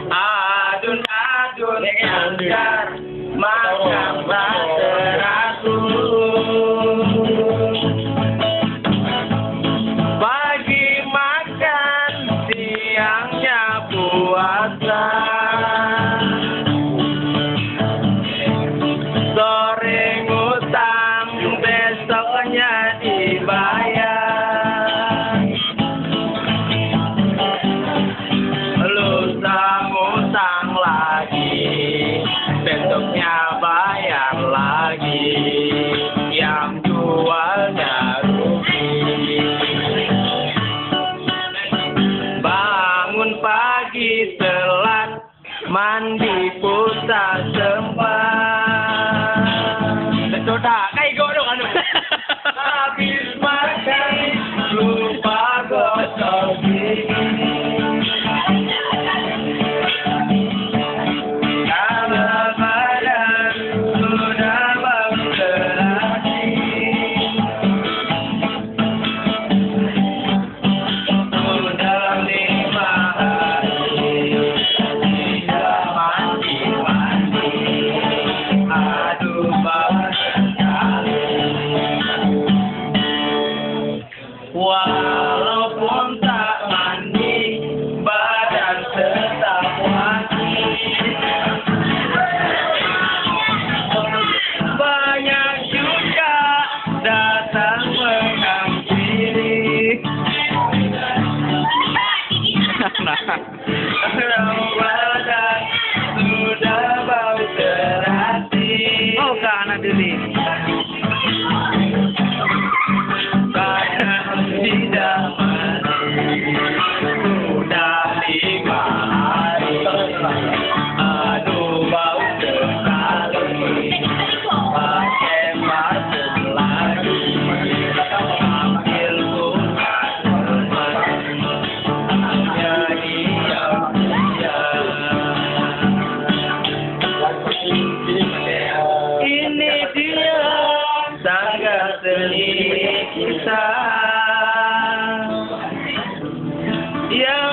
Adun-adun anggar makan teratur. Pagi makan, siangnya puasa. Sore ngutang, besoknya dibayar. Lusa ngutang lagi, besoknya bayar lagi. Yang jualnya rugi. Bangun pagi telat, mandi pusat sempat. Sudah, kayak gue dong anu. Habis makan, lupa gosok gigi. Kalau badan sudah bau terasi. Sudah 5 hari tidak mandi-mandi. Aduh bau sekali. Walaupun tak mandi, badan tetap wangi. Banyak juga datang menghampiri. Badan sudah bau terasi. Oh, Kak anak Dili. Badan tidak mandi. Sudah 5 hari. Aduh bau sekali. Pakai masker lagi. Ambil bukan teman. Jadi yang ini dia tangga seni kita yang